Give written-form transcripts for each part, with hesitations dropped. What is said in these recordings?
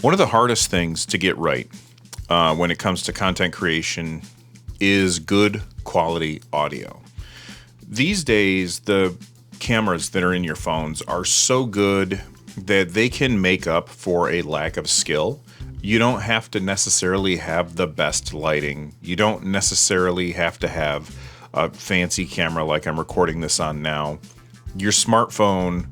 One of the hardest things to get right when it comes to content creation is good quality audio. These days, the cameras that are in your phones are so good that they can make up for a lack of skill. You don't have to necessarily have the best lighting. You don't necessarily have to have a fancy camera like I'm recording this on now. Your smartphone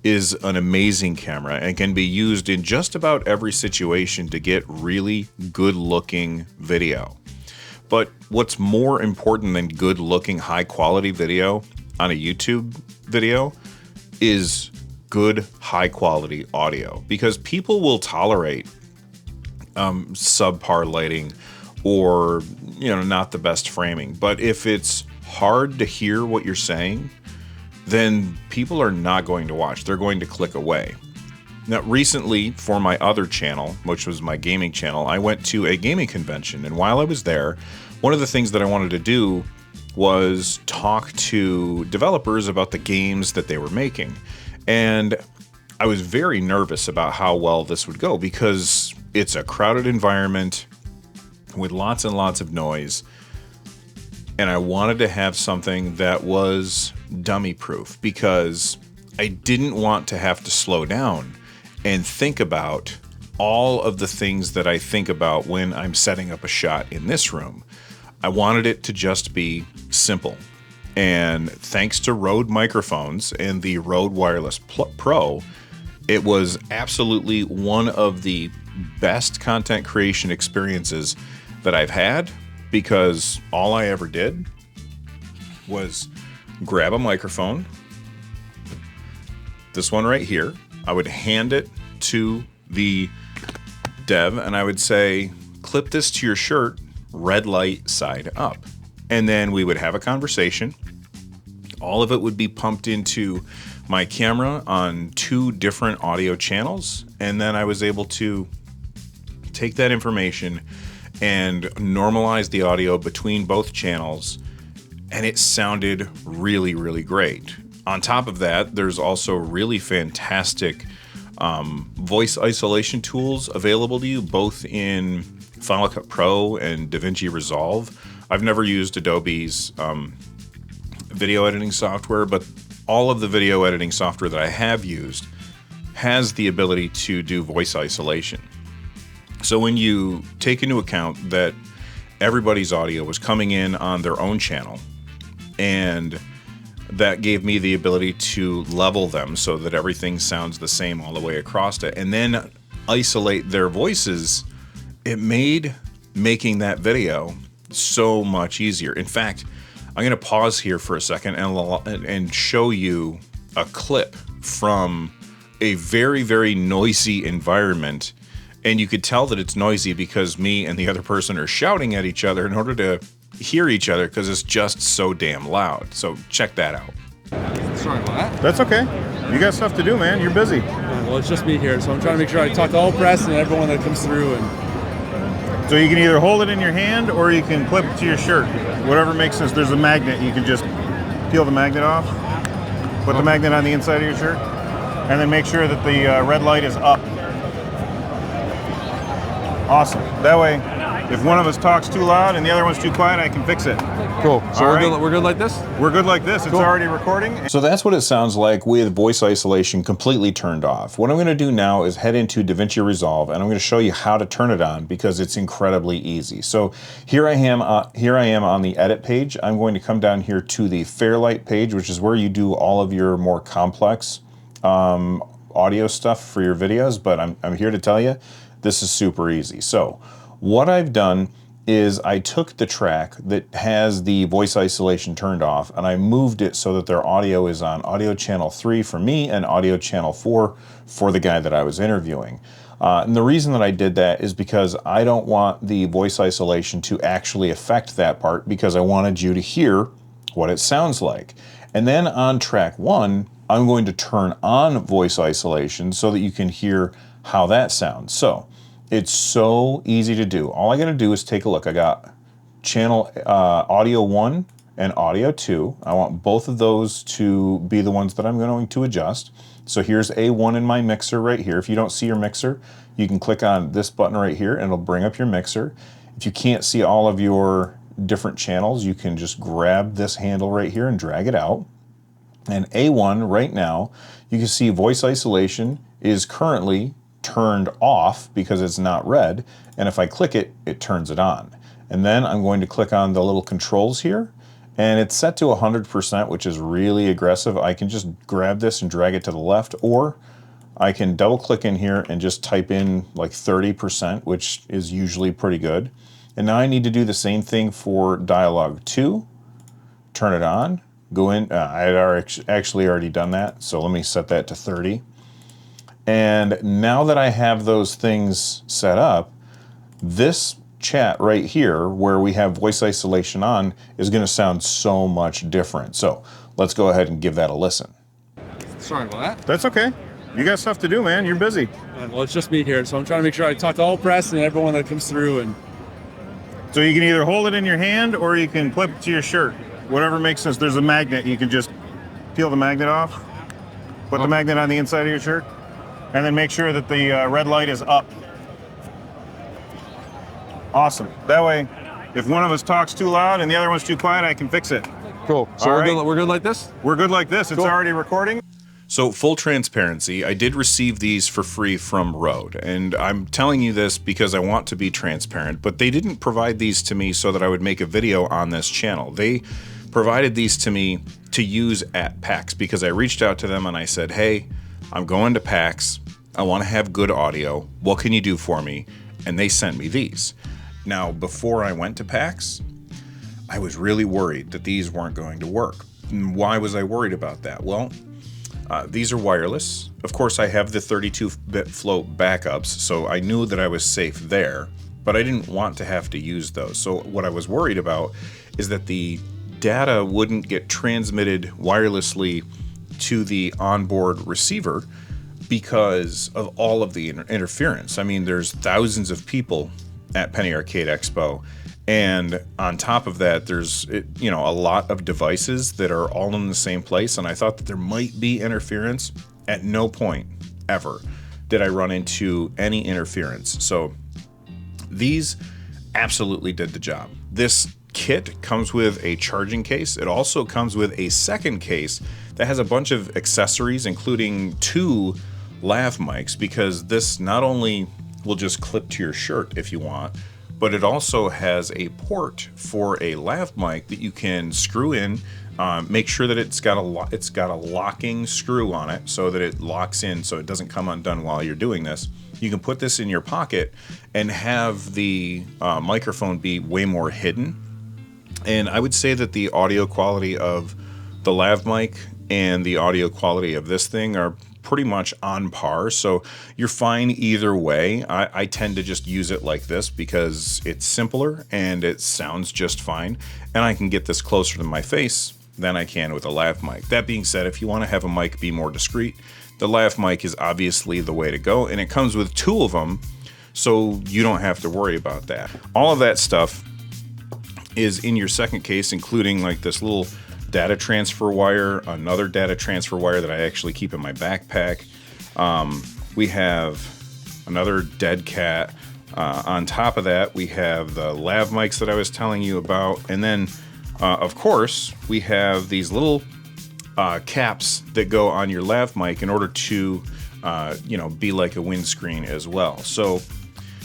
is an amazing camera and can be used in just about every situation to get really good looking video. But what's more important than good looking high quality video on a YouTube video is good high quality audio, because people will tolerate subpar lighting or not the best framing. But if it's hard to hear what you're saying, then people are not going to watch. They're going to click away. Now, recently, for my other channel, which was my gaming channel, I went to a gaming convention. And while I was there, one of the things that I wanted to do was talk to developers about the games that they were making. And I was very nervous about how well this would go, because it's a crowded environment with lots and lots of noise. And I wanted to have something that was dummy proof, because I didn't want to have to slow down and think about all of the things that I think about when I'm setting up a shot in this room. I wanted it to just be simple. And thanks to Rode microphones and the Rode Wireless Pro, it was absolutely one of the best content creation experiences that I've had, because all I ever did was grab a microphone, this one right here. I would hand it to the dev and I would say, clip this to your shirt, red light side up. And then we would have a conversation. All of it would be pumped into my camera on 2 different audio channels. And then I was able to take that information and normalize the audio between both channels, and it sounded really, really great. On top of that, there's also really fantastic voice isolation tools available to you, both in Final Cut Pro and DaVinci Resolve. I've never used Adobe's video editing software, but all of the video editing software that I have used has the ability to do voice isolation. So when you take into account that everybody's audio was coming in on their own channel, and that gave me the ability to level them so that everything sounds the same all the way across it, and then isolate their voices, it made making that video so much easier. In fact, I'm going to pause here for a second and show you a clip from a very, very noisy environment. And you could tell that it's noisy because me and the other person are shouting at each other in order to hear each other, because it's just so damn loud. So check that out. Sorry about that. That's okay. You got stuff to do, man. You're busy. Well, it's just me here, so I'm trying to make sure I talk to all press and everyone that comes through. And So you can either hold it in your hand or you can clip it to your shirt. Whatever makes sense. There's a magnet. You can just peel the magnet off, put the magnet on the inside of your shirt, and then make sure that the red light is up. Awesome. That way, if one of us talks too loud and the other one's too quiet, I can fix it. cool. So All we're right. good. We're good like this. We're good like this. It's already recording. So that's what it sounds like with voice isolation completely turned off. What I'm going to do now is head into DaVinci Resolve, and I'm going to show you how to turn it on, because it's incredibly easy. So here I am on the edit page. I'm going to come down here to the Fairlight page, which is where you do all of your more complex audio stuff for your videos. But I'm here to tell you, this is super easy. So what I've done is I took the track that has the voice isolation turned off and I moved it so that their audio is on audio channel 3 for me and audio channel 4 for the guy that I was interviewing. And the reason that I did that is because I don't want the voice isolation to actually affect that part, because I wanted you to hear what it sounds like. And then on track 1, I'm going to turn on voice isolation so that you can hear how that sounds. So it's so easy to do. All I got to do is take a look. I got channel audio 1 and audio 2. I want both of those to be the ones that I'm going to adjust. So here's A1 in my mixer right here. If you don't see your mixer, you can click on this button right here and it'll bring up your mixer. If you can't see all of your different channels, you can just grab this handle right here and drag it out. And A1 right now, you can see voice isolation is currently turned off because it's not red. And if I click it, it turns it on. And then I'm going to click on the little controls here, and it's set to 100%, which is really aggressive. I can just grab this and drag it to the left, or I can double click in here and just type in like 30%, which is usually pretty good. And now I need to do the same thing for dialogue 2. Turn it on, go in. I had actually already done that, so let me set that to 30. And now that I have those things set up, this chat right here where we have voice isolation on is going to sound so much different. So let's go ahead and give that a listen. Sorry about that. That's okay. You got stuff to do, man. You're busy. Well, it's just me here, so I'm trying to make sure I talk to all press and everyone that comes through. And So you can either hold it in your hand or you can clip it to your shirt. Whatever makes sense. There's a magnet. You can just peel the magnet off, put the magnet on the inside of your shirt, and then make sure that the red light is up. Awesome. That way, if one of us talks too loud and the other one's too quiet, I can fix it. cool. So All we're right. good. We're good like this. We're good like this. It's already recording. So full transparency, I did receive these for free from Rode, and I'm telling you this because I want to be transparent, but they didn't provide these to me so that I would make a video on this channel. They provided these to me to use at PAX because I reached out to them and I said, hey, I'm going to PAX. I want to have good audio. What can you do for me? And they sent me these. Now, before I went to PAX, I was really worried that these weren't going to work. And why was I worried about that? Well, these are wireless. Of course, I have the 32-bit float backups, so I knew that I was safe there, but I didn't want to have to use those. So what I was worried about is that the data wouldn't get transmitted wirelessly to the onboard receiver because of all of the interference. I mean, there's thousands of people at Penny Arcade Expo, and on top of that, there's a lot of devices that are all in the same place, and I thought that there might be interference. At no point ever did I run into any interference. So these absolutely did the job. This kit comes with a charging case. It also comes with a second case that has a bunch of accessories, including 2 lav mics, because this not only will just clip to your shirt if you want, but it also has a port for a lav mic that you can screw in. Make sure that it's got a locking screw on it so that it locks in so it doesn't come undone while you're doing this. You can put this in your pocket and have the microphone be way more hidden. And I would say that the audio quality of the lav mic and the audio quality of this thing are pretty much on par, so you're fine either way. I tend to just use it like this because it's simpler and it sounds just fine, and I can get this closer to my face than I can with a lav mic. That being said, if you want to have a mic be more discreet, the lav mic is obviously the way to go, and it comes with 2 of them, so you don't have to worry about that. All of that stuff is in your second case, including like this little data transfer wire, another data transfer wire that I actually keep in my backpack. We have another dead cat. On top of that, we have the lav mics that I was telling you about. And then, of course, we have these little caps that go on your lav mic in order to, be like a windscreen as well. So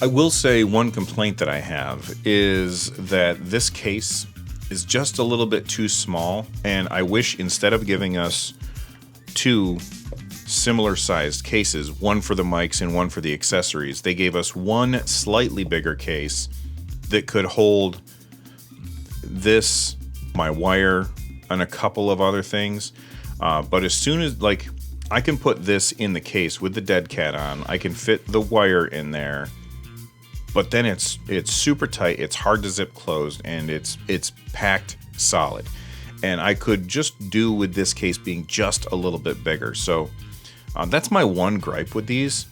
I will say one complaint that I have is that this case is just a little bit too small, and I wish instead of giving us 2 similar sized cases, one for the mics and one for the accessories, they gave us one slightly bigger case that could hold this, my wire, and a couple of other things. But as soon as, I can put this in the case with the dead cat on, I can fit the wire in there, but then it's super tight, it's hard to zip closed, and it's packed solid. And I could just do with this case being just a little bit bigger. So that's my one gripe with these.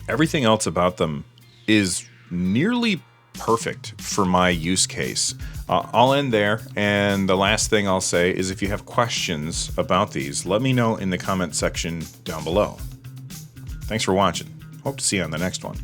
Everything else about them is nearly perfect for my use case. I'll end there, and the last thing I'll say is if you have questions about these, let me know in the comment section down below. Thanks for watching. Hope to see you on the next one.